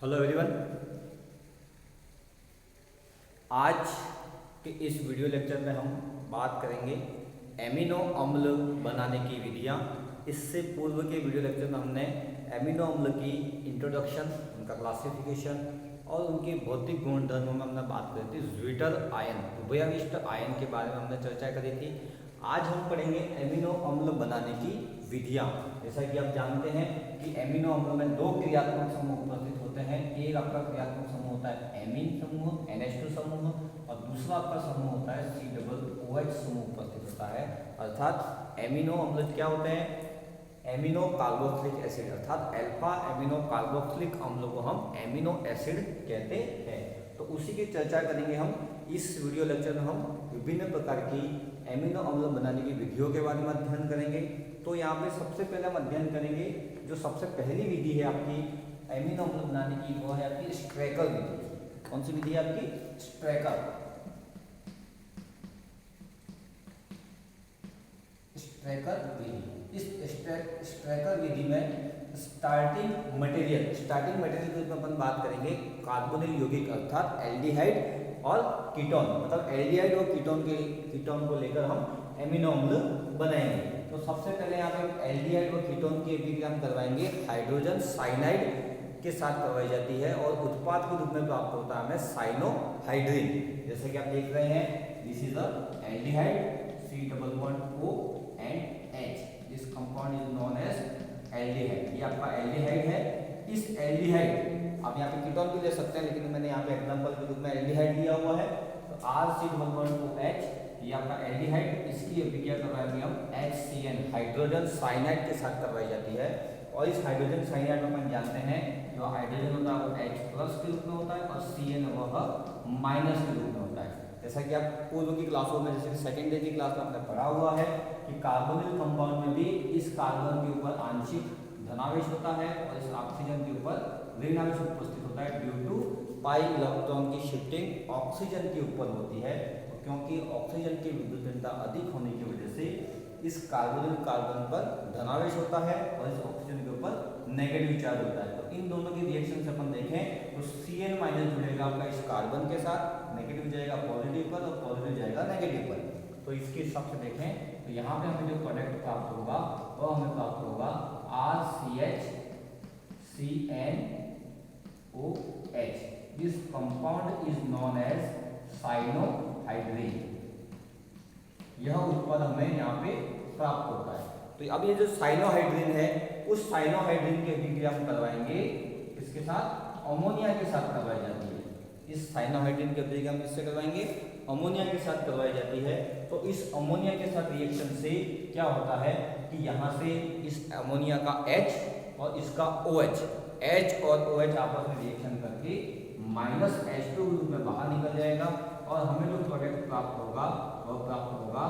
Hello everyone. आज के इस वीडियो लेक्चर में हम बात करेंगे एमिनो अम्ल बनाने की विधियाँ। इससे पूर्व के वीडियो लेक्चर में हमने एमिनो अम्ल की इंट्रोडक्शन, उनका क्लासिफिकेशन और उनके भौतिक गुणधर्मों में हमने बात करी थी। ज्विटर आयन, उभयविष्ट आयन के बारे में हमने चर्चा करी थी। आज हम पढ़ेंगे एमिनो अम्ल बनाने की विधियाँ। जैसा कि आप जानते हैं कि एमिनो अम्ल में दो क्रियात्मक समूह उपस्थित होते हैं। एक आपका क्रियात्मक समूह होता है एमीन समूह, NH2 समूह, और दूसरा आपका समूह होता है COOH समूह उपस्थित होता है। अर्थात एमिनो अम्ल क्या होते हैं? एमिनो कार्बोक्सिलिक एसिड, अर्थात अल्फा एमिनो कार्बोक्सिलिक अम्ल को हम एमिनो एसिड कहते हैं। तो उसी की चर्चा करेंगे हम इस वीडियो लेक्चर में। हम विभिन्न प्रकार की एमिनो अम्ल बनाने की विधियों के बारे में अध्ययन करेंगे। तो यहाँ पे सबसे पहले हम अध्ययन करेंगे जो सबसे पहली विधि है आपकी एमिनो अम्ल बनाने की, वो है आपकी स्ट्रैकर विधि। कौन सी विधि है आपकी? स्ट्रैकर विधि। इस स्ट्रैकर विधि में स्टार्टिंग मटेरियल के ऊपर अपन बात करेंगे कार्बोनिल यौगिक, अर्थात एल्डिहाइड और कीटोन, मतलब एल्डिहाइड और कीटोन को लेकर हम एमिनो अम्ल बनाएंगे। तो सबसे पहले यहाँ पे एल्डिहाइड और कीटोन की अभिक्रिया हम करवाएंगे हाइड्रोजन साइनाइड के साथ करवाई जाती है और उत्पाद के रूप में प्राप्त होता है हमें साइनोहाइड्रिन। जैसे कि आप देख रहे हैं, this is a aldehyde C++O and H। This compound is known as aldehyde. ये आपका एल्डिहाइड है। इस एल्डिहाइड आप यहाँ पे कीटोन भी ले सकते हैं, लेकिन मैंने यहाँ पे एग्जांपल के रूप में एल्डिहाइड लिया हुआ है। तो RC++OH ये आपका एल्डिहाइड, इसकी अभिक्रिया करवाएंगे हम HCN हाइड्रोजन साइनाइड के साथ करवाई जाती है। और इस हाइड्रोजन साइनाइड में अपन जानते हैं जो हाइड्रोजन होता है वो H+ के रूप में होता है और CN वह माइनस के रूप में होता है। जैसा कि आप पूर्व की क्लासों में, जैसे सेकेंड डे की क्लास में आपने पढ़ा हुआ है कि कार्बोनिल कंपाउंड में भी इस कार्बन के ऊपर आंशिक धनावेश होता है और इस ऑक्सीजन के ऊपर ऋणावेश उपस्थित होता है ड्यू टू पाई इलेक्ट्रॉन की शिफ्टिंग ऑक्सीजन के ऊपर होती है। क्योंकि ऑक्सीजन की विद्युत अधिक होने की वजह से इस कार्बोनिल कार्बन पर धनावेश होता है और इस ऑक्सीजन के ऊपर नेगेटिव चार्ज होता है। तो इन दोनों की रिएक्शन से अपन देखें तो Cn- जुड़ेगा आपका इस कार्बन के साथ, नेगेटिव जाएगा पॉजिटिव पर और पॉजिटिव जाएगा नेगेटिव पर। तो इसके हिसाब से देखें तो यहाँ पे हमें जो प्रोडक्ट प्राप्त होगा वो हमें प्राप्त होगा RCHCnOH। This compound is known as cyanohydrin. यह उत्पाद हमें यहाँ पे प्राप्त होता है। तो अब ये जो साइनोहाइड्रिन है, उस साइनोहाइड्रिन की अभिक्रिया हम करवाएंगे इसके साथ अमोनिया के साथ करवाई जाती है। इस साइनोहाइड्रिन की अभिक्रिया हम किससे करवाएंगे? अमोनिया के साथ करवाई जाती है। तो इस अमोनिया के साथ रिएक्शन से क्या होता है कि यहाँ से इस अमोनिया का H और इसका OH, H और OH आपस में रिएक्शन करके -H2 ग्रुप में बाहर निकल जाएगा और हमें जो प्रोडक्ट प्राप्त होगा वह प्राप्त होगा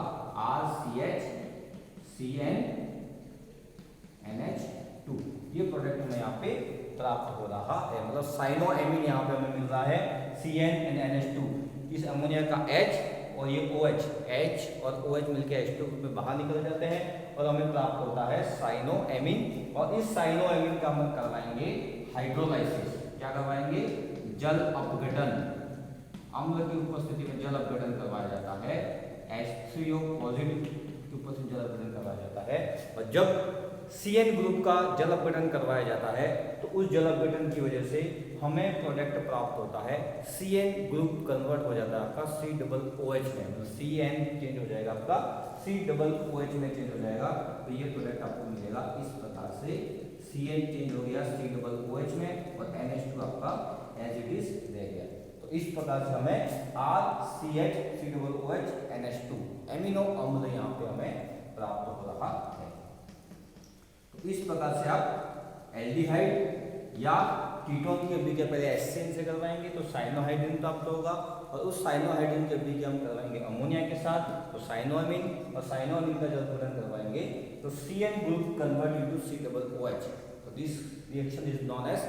RCH CnNH2। ये प्रोडक्ट हमें यहाँ पे प्राप्त हो रहा है, मतलब साइनोएमिन यहाँ पे हमें मिल रहा है CnNH2। इस अमोनिया का H और ये OH, H और OH मिलकर H2 ग्रुप में बाहर निकल जाते हैं और हमें प्राप्त होता है साइनोएमिन। और इस साइनोएमिन का हम करवाएंगे हाइड्रोलाइसिस। क्या करवाएंगे? जल अपघटन। अम्ल की उपस्थिति में जल अपघटन करवाया जाता है। H3O पॉजिटिव की उपस्थिति जल अपघटन करवाया जाता है। और जब Cn ग्रुप का जल अपघटन करवाया जाता है तो उस जल अपघटन की वजह से हमें प्रोडक्ट प्राप्त होता है। Cn ग्रुप कन्वर्ट हो जाता है आपका COOH में, मतलब Cn चेंज हो जाएगा आपका COOH में चेंज हो जाएगा। तो ये प्रोडक्ट आपको मिलेगा इस प्रकार से। Cn चेंज हो गया COOH में और NH2 आपका एज इट इज रह गया। तो इस प्रकार से हमें RCH COOH NH2 एमिनो अम्ल यहाँ पे हमें प्राप्त हो रहा है। तो इस प्रकार से आप एल्डिहाइड या कीटोन की अभिक्रिया पहले HCN से करवाएंगे तो साइनोहाइड्रिन प्राप्त होगा और उस साइनोहाइड्रिन की अभिक्रिया हम करवाएंगे अमोनिया के साथ तो साइनोएमिन, और साइनोएमिन का जल अपघटन करवाएंगे तो Cn group convert into COOH। तो this reaction is known as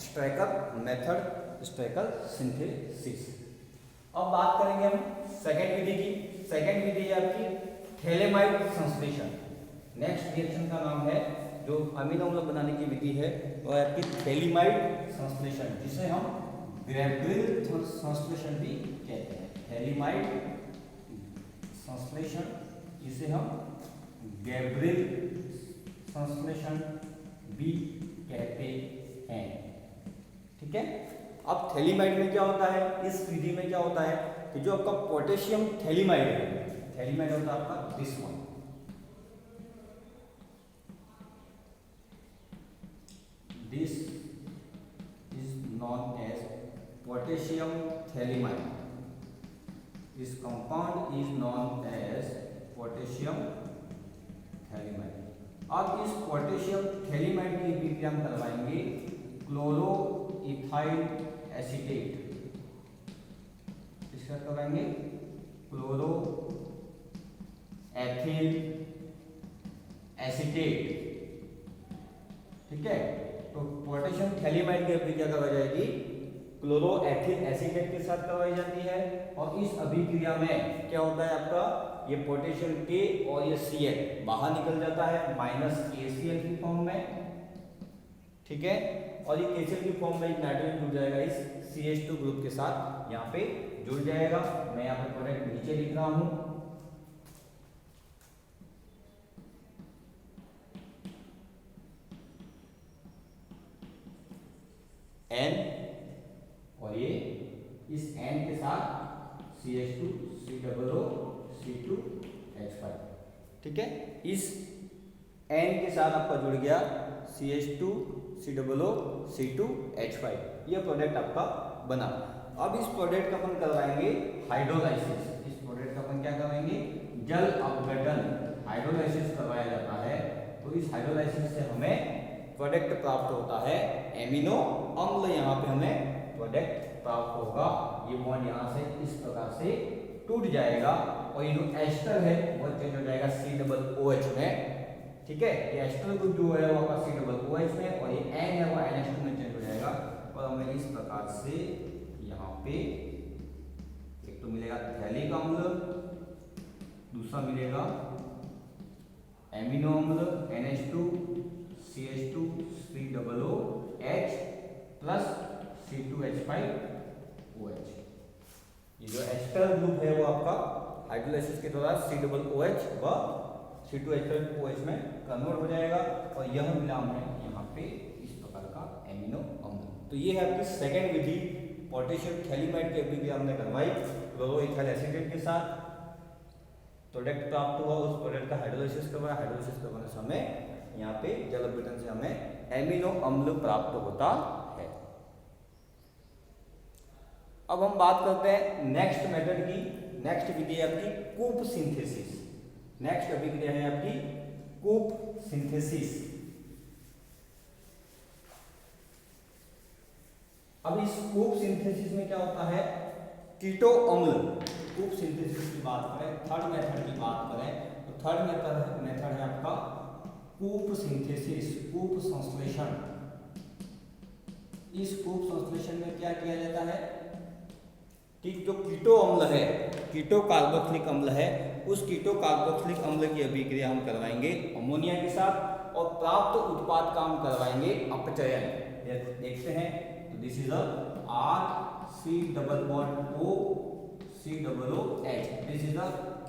Strecker method, Strecker synthesis. अब बात करेंगे हम सेकेंड विधि की। सेकेंड विधि है आपकी थैलेमाइड संश्लेषण। नेक्स्ट रिएक्शन का नाम है जो अमीनो अम्ल बनाने की विधि है वो है आपकी थैलीमाइड संश्लेषण, जिसे हम ग्रेब्रिल संश्लेषण भी कहते हैं। थैलीमाइड संश्लेषण, जिसे हम गैब्रिल संश्लेषण भी कहते हैं। ठीक है। अब थैलीमाइड में क्या होता है, इस विधि में क्या होता है कि जो आपका पोटेशियम थैलीमाइड है, थैलीमाइड होता है आपका this one, this is known as potassium phthalimide, this compound is known as potassium phthalimide. अब इस पोटेशियम थैलीमाइड की विक्रिया हम करवाएंगे क्लोरो इथाइल एसीटेट, इसका करवाएंगे क्लोरो एथिल एसीटेट। ठीक है। तो पोटेशियम थैलीमाइड की अभिक्रिया करवाई जाएगी क्लोरो एथिल एसीटेट के साथ करवाई जाती है, और इस अभिक्रिया में क्या होता है आपका, ये पोटेशियम के और ये Cl बाहर निकल जाता है माइनस KCl की फॉर्म में। ठीक है। और ये KCl की फॉर्म में एक नाइट्रोजन जुड़ जाएगा इस CH2 ग्रुप के साथ, यहाँ पे जुड़ जाएगा। मैं यहाँ पे प्रोडक्ट नीचे लिख रहा हूं, N, और ये इस N के साथ CH2 C2H5। ठीक है। इस N के साथ आपका जुड़ गया CH2 C2H5, ये प्रोडक्ट आपका बना। अब इस प्रोडक्ट का अपन करवाएंगे हाइड्रोलाइसिस। इस प्रोडक्ट का अपन क्या करवाएंगे, जल अपघटन, हाइड्रोलाइसिस करवाया जाता है। तो इस हाइड्रोलाइसिस से हमें प्रोडक्ट प्राप्त होता है एमिनो अम्ल। यहाँ पे हमें प्रोडक्ट प्राप्त होगा, ये बॉन्ड यहाँ से इस प्रकार से टूट जाएगा, और ये जो एस्टर है वो चेंज हो जाएगा COOH में। ठीक है। ये एस्टर ग्रुप जो है वो आपका COOH में, और ये N है वो NH2 में चेंज हो जाएगा, और हमें इस प्रकार से यहाँ पे एक तो मिलेगा थैलिक अम्ल, दूसरा मिलेगा एमिनो अम्ल NH2 CH2 COOH plus C2H5OH। ये जो एस्टर ग्रुप है वो आपका हाइड्रोलाइसिस के दौरान COOH व C2H5OH में कन्वर्ट हो जाएगा, और यह मिलान है यहाँ पे इस प्रकार का एमिनो अम्ल। तो ये है आपकी सेकेंड विधि, पोटेशियम थैलीमाइड की अभिक्रिया हमने करवाई क्लोरो इथाइल एसीटेट के साथ, प्रोडक्ट प्राप्त हुआ, उस प्रोडक्ट का हाइड्रोलाइसिस करवाया, हाइड्रोलाइसिस करवाने से हमें यहाँ पे जल अपघटन से हमें एमिनो अम्ल प्राप्त होता है। अब हम बात करते हैं नेक्स्ट मेथड की। नेक्स्ट विधि है आपकी कूप सिंथेसिस। नेक्स्ट अभिक्रिया है आपकी कूप सिंथेसिस। अब इस कूप सिंथेसिस में क्या होता है, कीटो अम्ल। कूप सिंथेसिस की बात करें, थर्ड मेथड की बात करें, तो थर्ड मेथड है आपका कूप सिंथेसिस, कूप संश्लेषण। इस कूप संश्लेषण में क्या किया जाता है कि जो कीटो अम्ल है, कीटो कार्बोक्सिलिक अम्ल है, उस कीटो कार्बोक्सिलिक अम्ल की अभिक्रिया हम करवाएंगे अमोनिया के साथ, और प्राप्त उत्पाद का हम करवाएंगे अपचयन। देखते हैं, तो this is RC double bond O COOH, this is the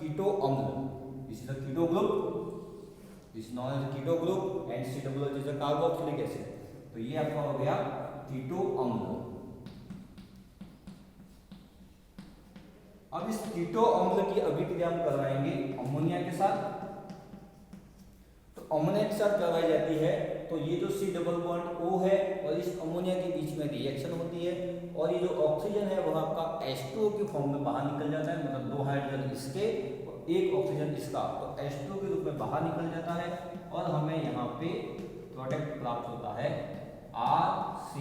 keto अम्ल, this is the keto group, this known as keto group, and COOH is the carboxylic acid. तो ये आपका हो गया कीटो अम्ल। अब इस कीटो अम्ल की अभिक्रिया हम करवाएंगे अमोनिया के साथ। तो अमोनिया के साथ करवाई जाती है, तो ये जो C डबल बॉन्ड O है और इस अमोनिया के बीच में रिएक्शन होती है, और ये जो ऑक्सीजन है वह आपका H2O की फॉर्म में बाहर निकल जाता है, मतलब 2 हाइड्रोजन इसके और 1 ऑक्सीजन इसका, तो H2O के रूप में बाहर निकल जाता है, और हमें यहाँ पे प्रोडक्ट प्राप्त होता है RC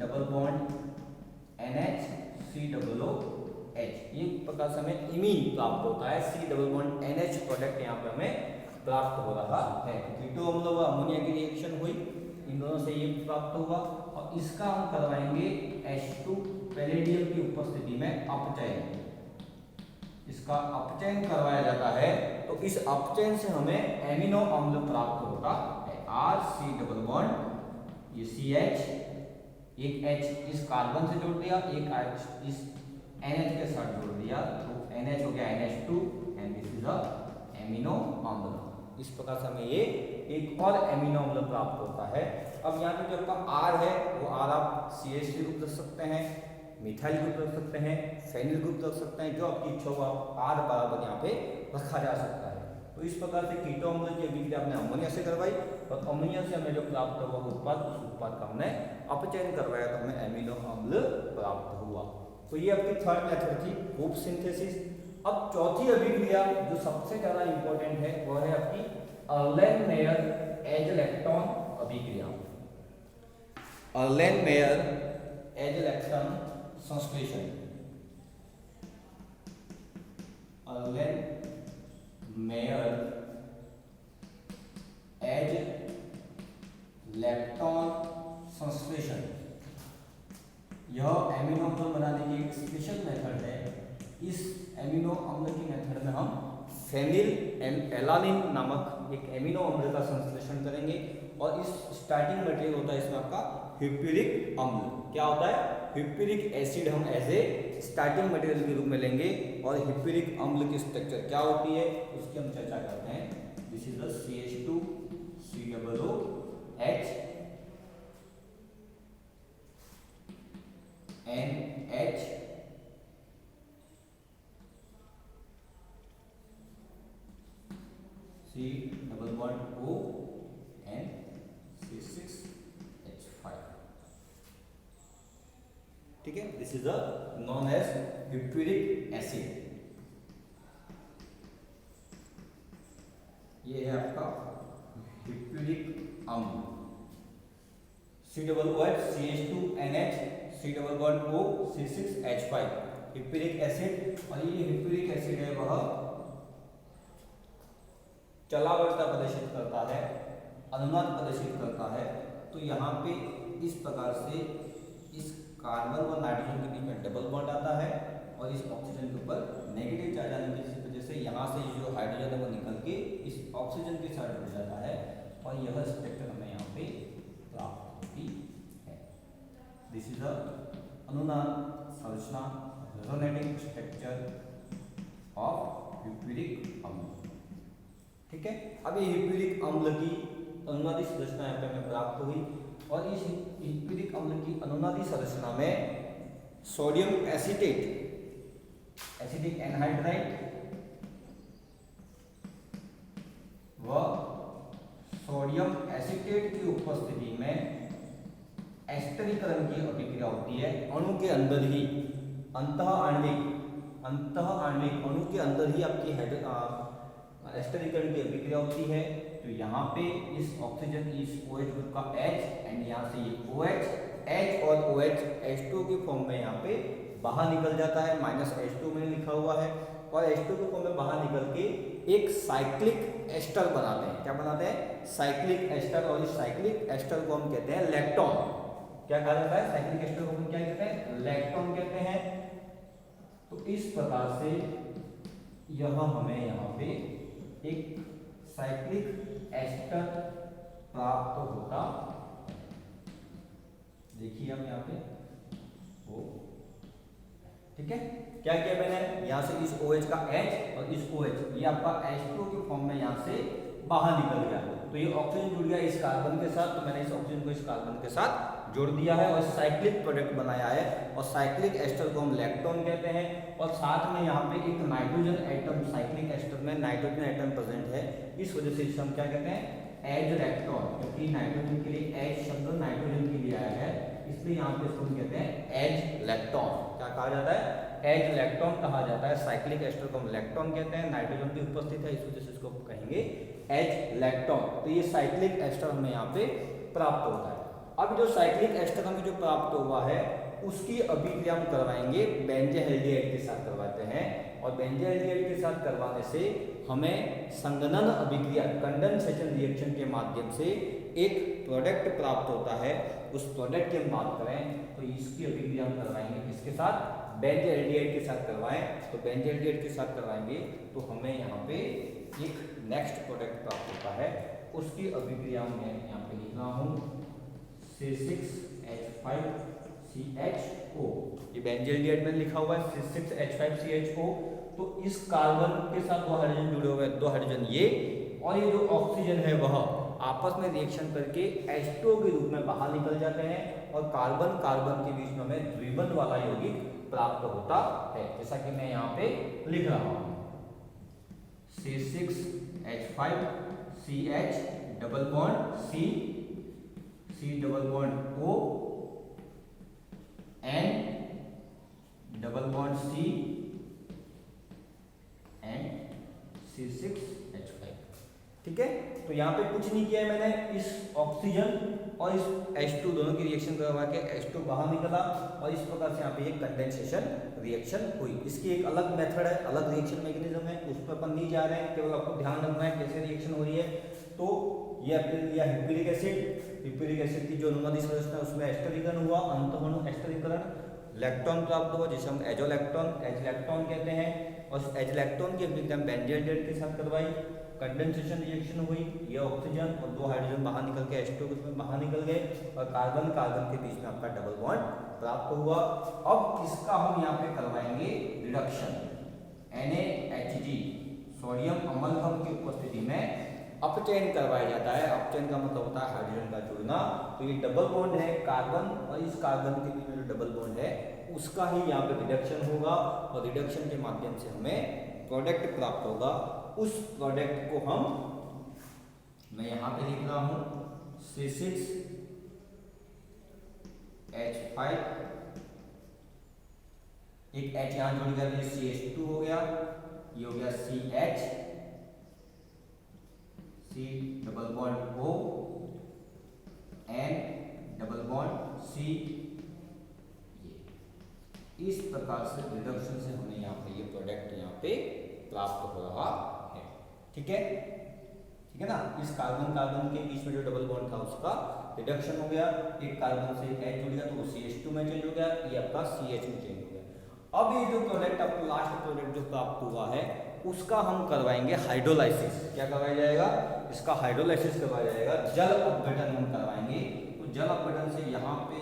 double bond NH COOH। ये प्रकार से हमें इमीन प्राप्त होता है, C double bond NH product यहाँ पे हमें प्राप्त हो रहा है। कीटो अम्ल व अमोनिया की रिएक्शन हुई, इन दोनों से ये प्राप्त हुआ, और इसका हम करवाएंगे H2 पैलेडियम की उपस्थिति में अपचयन। इसका अपचयन करवाया जाता है, तो इस अपचयन से हमें एमिनो अम्ल प्राप्त होता है। आर सी डबल बॉन्ड, ये सी एच, एक एच इस कार्बन से जोड़ दिया, एक एच इस NH के साथ जोड़ दिया, तो NH हो गया NH2 and this is a amino अम्ल। इस प्रकार से हमें ये एक और एमिनो अम्ल प्राप्त होता है। अब यहाँ पे जो आपका R है वो R आप CH3 ग्रुप रख सकते हैं, मिथाइल ग्रुप रख सकते हैं, फेनिल ग्रुप रख सकते हैं, जो आपकी इच्छा हो आप R बराबर यहाँ पे रखा जा सकता है। तो इस प्रकार से कीटो अम्ल की अभिक्रिया हमने अमोनिया से करवाई और अमोनिया से हमें जो प्राप्त हुआ उत्पाद, उस उत्पाद का हमने अपचयन करवाया तो हमें एमिनो अम्ल प्राप्त हुआ। तो ये आपकी थर्ड मेथड थी होप सिंथेसिस। अब चौथी अभिक्रिया जो सबसे ज्यादा इंपॉर्टेंट है वो है आपकी अर्लेन-मेयर एज़-लैक्टोन अभिक्रिया। अर्लेन-मेयर एज़-लैक्टोन संश्लेषण, अर्लेन-मेयर एज़-लैक्टोन संश्लेषण, यह एमिनो अम्ल बनाने की एक स्पेशल मेथड है। इस एमिनो अम्ल की मेथड में हम फेनिल एलानिन नामक एक एमिनो अम्ल का संश्लेषण करेंगे और इस स्टार्टिंग मटेरियल होता है इसमें आपका हिप्यूरिक अम्ल। क्या होता है? हिप्यूरिक एसिड हम एज ए स्टार्टिंग मटेरियल के रूप में लेंगे और हिप्यूरिक अम्ल की स्ट्रक्चर क्या होती है उसकी हम चर्चा करते हैं। This is the CH2COOH NH C double bond O and C6H5। ठीक है, this is known as hippuric acid. ये है आपका हिप्यूरिक अम्ल COOH CH2NH C double bond O C6H5 hippuric acid. और ये हिप्यूरिक एसिड है वह चलावर्ता प्रदर्शित करता है, अनुनाद प्रदर्शित करता है। तो यहाँ पे इस प्रकार से इस कार्बन व नाइट्रोजन के बीच में डबल बॉन्ड आता है और इस ऑक्सीजन के ऊपर नेगेटिव चार्ज आने की वजह से यहाँ से जो हाइड्रोजन है वो निकल के इस ऑक्सीजन के साथ जुड़ जाता है और यह स्ट्रक्चर हमें यहाँ पे प्राप्त होती है। दिस इज अ अनुनाद संरचना, रेजोनेटिंग स्ट्रक्चर ऑफ हिप्यूरिक अम्ल। ठीक है, अब ये हिप्यूरिक अम्ल की अनुनादी संरचना यहाँ पे हमें प्राप्त हुई और इस हिप्यूरिक अम्ल की अनुनादी संरचना में सोडियम एसीटेट, एसिटिक एनहाइड्राइड व सोडियम एसीटेट की उपस्थिति में एस्टरीकरण की अभिक्रिया होती है। अणु के अंदर ही अंतः आणविक अणु के अंदर ही आपकी एस्टरीकरण की अभिक्रिया होती है। तो यहाँ पे इस ऑक्सीजन इस OH ग्रुप का H एंड यहाँ से ये OH, H और OH H2 की फॉर्म में यहाँ पे बाहर निकल जाता है, -H2 में लिखा हुआ है और H2 की फॉर्म में बाहर निकल के एक साइक्लिक एस्टर बनाते हैं। क्या बनाते हैं? Cyclic ester. और इस साइक्लिक एस्टर को हम कहते हैं लैक्टोन। क्या कहा जाता है? साइक्लिक एस्टर को हम क्या कहते हैं? लैक्टोन कहते हैं। तो इस प्रकार से यह हमें यहाँ पे एक साइक्लिक एस्टर प्राप्त होता। देखिए हम यहाँ पे वो, ठीक है, क्या किया मैंने? यहाँ से इस OH का H और इस OH ये आपका H2 की फॉर्म में यहाँ से बाहर निकल गया। तो ये ऑक्सीजन जुड़ गया इस कार्बन के साथ, तो मैंने इस ऑक्सीजन को इस कार्बन के साथ जोड़ दिया है और साइक्लिक प्रोडक्ट बनाया है और साइक्लिक एस्टर को हम लैक्टोन कहते हैं। और साथ में यहाँ पे एक नाइट्रोजन एटम, साइक्लिक एस्टर में नाइट्रोजन एटम प्रेजेंट है, इस वजह से इसे हम क्या कहते हैं? एज़-लैक्टोन। क्योंकि नाइट्रोजन के लिए एज शब्द नाइट्रोजन के लिए आया है, इसलिए यहाँ पे इसको हम कहते हैं एज़-लैक्टोन। क्या कहा जाता है? एज़-लैक्टोन कहा जाता है। साइक्लिक एस्टर को हम लैक्टोन कहते हैं, नाइट्रोजन की उपस्थित है इस वजह से इसको कहेंगे एज़-लैक्टोन। तो ये साइक्लिक एस्टर हमें यहाँ पे प्राप्त होता है। अब जो साइक्लिक एस्टर हमें जो प्राप्त हुआ है उसकी अभिक्रिया हम करवाएंगे बेंज़ोएल्डिहाइड के साथ करवाते हैं और बेंज़ोएल्डिहाइड के साथ करवाने से हमें संघनन अभिक्रिया, कंडेंसेशन रिएक्शन के माध्यम से एक प्रोडक्ट प्राप्त होता है। उस प्रोडक्ट की हम बात करें तो इसकी अभिक्रिया हम करवाएंगे किसके साथ? बेंज़ोएल्डिहाइड के साथ करवाएं तो बेंज़ोएल्डिहाइड के साथ करवाएंगे तो हमें यहाँ पे एक नेक्स्ट प्रोडक्ट प्राप्त होता है उसकी अभिक्रिया मैं यहाँ पे लिख रहा हूँ C6H5CHO। ये बेंजील्डिहाइड में लिखा हुआ है C6H5CHO। तो इस कार्बन के साथ दो हाइड्रोजन जुड़े हुए हैं, दो हाइड्रोजन ये और ये जो ऑक्सीजन है वह आपस में रिएक्शन करके H2O के रूप में बाहर निकल जाते हैं और कार्बन कार्बन के बीच में हमें द्विबंध वाला यौगिक प्राप्त होता है, जैसा कि मैं यहाँ पे लिख रहा हूँ C6H5CH double bond C double bond O N double bond C and C6H5। ठीक है, तो यहाँ पे कुछ नहीं किया है मैंने, इस ऑक्सीजन और इस H2 दोनों की रिएक्शन करवा के H2 बाहर निकला और इस प्रकार से यहाँ पे एक कंडेंसेशन रिएक्शन हुई। इसकी एक अलग मेथड है, अलग रिएक्शन मैकेनिज्म है, उस पर अपन नहीं जा रहे हैं, केवल आपको ध्यान रखना है कैसे रिएक्शन हो रही है। तो ये आपने लिया हिप्पिरिक एसिड की जो अनुनादी संरचना है उसमें एस्टरीकरण हुआ, अंतःअणु एस्टरीकरण, इलेक्ट्रॉन प्राप्त हुआ जिसे हम एजोइलेक्ट्रॉन कहते हैं, और इलेक्ट्रॉन की अभिक्रिया बेंजील्डिहाइड के साथ करवाई, कंडेंसेशन रिएक्शन हुई, ये ऑक्सीजन और दो हाइड्रोजन बाहर निकल के H2 के उसमें बाहर निकल गए और कार्बन कार्बन के बीच में आपका डबल बॉन्ड प्राप्त हुआ। अब इसका हम यहाँ पे करवाएंगे रिडक्शन, NaHG सोडियम अम्लधर्म की उपस्थिति में अपचयन करवाया जाता है। अपचयन का मतलब होता है हाइड्रोजन का जुड़ना। तो ये डबल बॉन्ड है कार्बन और इस कार्बन के बीच में जो डबल बॉन्ड है उसका ही यहाँ पे रिडक्शन होगा और रिडक्शन के माध्यम से हमें प्रोडक्ट प्राप्त होगा। उस प्रोडक्ट को मैं यहाँ पे लिख रहा हूँ C6H5, एक H यहाँ जोड़ कर CH2 हो गया, ये हो गया CH, C double bond O N double bond C। इस प्रकार से रिडक्शन से हमें यहाँ पे ये प्रोडक्ट यहाँ पे प्राप्त हो रहा है। ठीक है ना, इस कार्बन कार्बन के बीच में जो डबल बॉन्ड था उसका रिडक्शन हो गया, एक कार्बन से H जुड़ गया तो वो CH2 में चेंज हो गया, ये आपका CH में चेंज हो गया। अब ये जो प्रोडक्ट आपको लास्ट प्रोडक्ट जो प्राप्त हुआ है उसका हम करवाएंगे हाइड्रोलाइसिस। क्या करवाया जाएगा? इसका हाइड्रोलाइसिस करवाया जाएगा, जल अपघटन हम करवाएंगे। तो जल अपघटन से यहाँ पे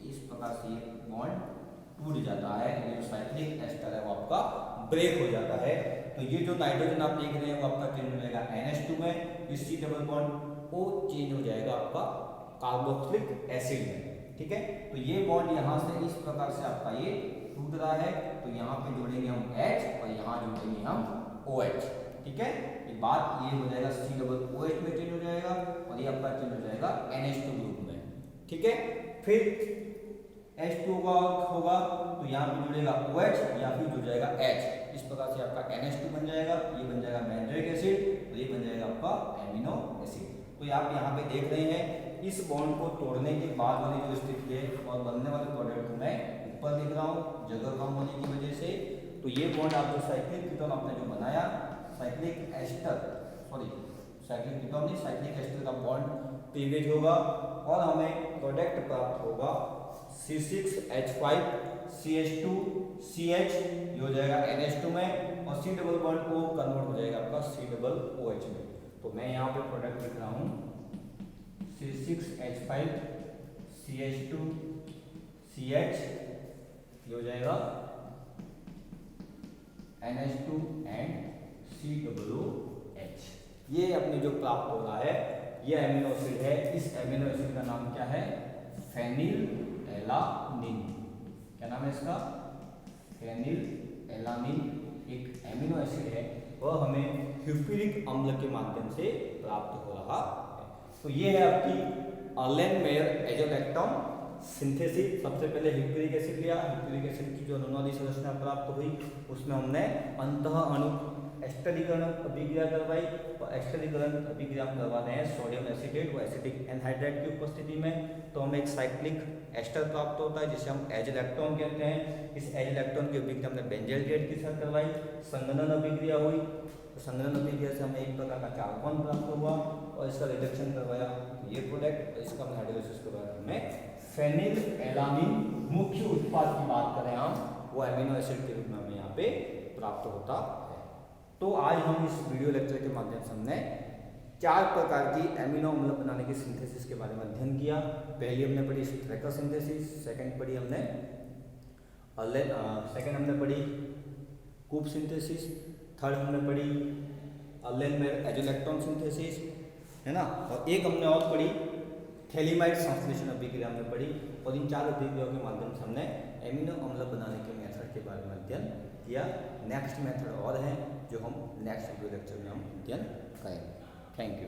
इस प्रकार से बॉन्ड टूट जाता है, ये जो साइक्लिक एस्टर है वो आपका ब्रेक हो जाता है। तो ये जो नाइट्रोजन आप देख रहे हैं वो आपका चेंज हो जाएगा NH2 में, इस C double bond O change हो जाएगा आपका कार्बोक्सिलिक एसिड में। ठीक है, तो ये बॉन्ड यहाँ से इस प्रकार से आपका ये टूट रहा है, तो यहाँ पे जोड़ेंगे हम H और यहाँ जोड़ेंगे हम OH। ठीक है, ये बात ये हो जाएगा C डबल OH में चेंज हो जाएगा और ये आपका चेंज हो जाएगा NH2 ग्रुप में। ठीक है, फिर H2 होगा तो यहाँ पे जुड़ेगा OH या फिर जुड़ जाएगा H। इस प्रकार से आपका NH2 बन जाएगा, ये बन जाएगा मैंड्रिक एसिड और ये बन जाएगा आपका एमिनो एसिड। तो आप यहाँ पे देख रहे हैं इस बॉन्ड को तोड़ने के बाद वाली जो स्थिति है और बनने वाले प्रोडक्ट को मैं ऊपर लिख रहा हूँ जगह कम होने की वजह से। तो ये बॉन्ड आप जो साइक्लिक कीटोन आपने जो बनाया, साइक्लिक एस्टर का बॉन्ड क्लीवेज होगा और हमें प्रोडक्ट प्राप्त होगा C6H5CH2CH, ये हो जाएगा NH2 में और C double bond O convert हो जाएगा आपका C डबल OH में। तो मैं यहाँ पे प्रोडक्ट लिख रहा हूँ C6H5CH2CH, ये हो जाएगा NH2 and C double OH। ये अपने जो प्राप्त हो रहा है ये एमिनो एसिड है। इस एमिनो एसिड का नाम क्या है? फेनिलएलानिन। क्या नाम है इसका? फेनिलएलानिन एक एमिनो एसिड है, वह हमें हिप्पिरिक अम्ल के माध्यम से प्राप्त हो रहा है। तो ये है आपकी अर्लेन-मेयर एजोइलेक्ट्रॉन सिंथेसिस। सबसे पहले हिप्पिरिक एसिड लिया, हिप्पिरिक एसिड की जो अनुनादी संरचना प्राप्त हुई उसमें हमने अंतःअणु एस्टरीकरण अभिक्रिया करवाई और एस्टरीकरण अभिक्रिया हम करवाते हैं सोडियम एसिटेट व एसिटिक एनहाइड्राइड की उपस्थिति में। तो हमें एक साइक्लिक एस्टर प्राप्त होता है जिसे हम एजोइलेक्ट्रॉन कहते हैं। इस एजोइलेक्ट्रॉन की अभिक्रिया हमने बेंजील्डिहाइड के साथ करवाई, संघनन अभिक्रिया हुई, तो संघनन अभिक्रिया से हमें एक प्रकार का कार्बन प्राप्त हुआ और इसका रिडक्शन करवाया ये प्रोडक्ट, इसका हमने हाइड्रोलाइसिस करवाया। हमें फेनिलएलानिन मुख्य उत्पाद की बात करें हम, वो एमिनो एसिड के रूप में हमें यहाँ पे प्राप्त होता है। तो आज हम इस वीडियो लेक्चर के माध्यम से हमने 4 प्रकार की एमिनो अम्ल बनाने की सिंथेसिस के बारे में अध्ययन किया। पहली हमने पढ़ी स्ट्रेकर सिंथेसिस, सेकंड पढ़ी हमने कूप सिंथेसिस, थर्ड हमने पढ़ी अर्लेनमेयर एजोलेक्ट्रॉन सिंथेसिस, है ना, और एक हमने और पढ़ी थैलीमाइड संश्लेषण अभिक्रिया हमने पढ़ी। और इन 4 अभिक्रियाओं के माध्यम से हमने एमिनो अम्ल बनाने के मेथड के बारे में अध्ययन किया। नेक्स्ट मेथड और है जो हम नेक्स्ट वीडियो लेक्चर में हम अध्ययन करेंगे। Thank you.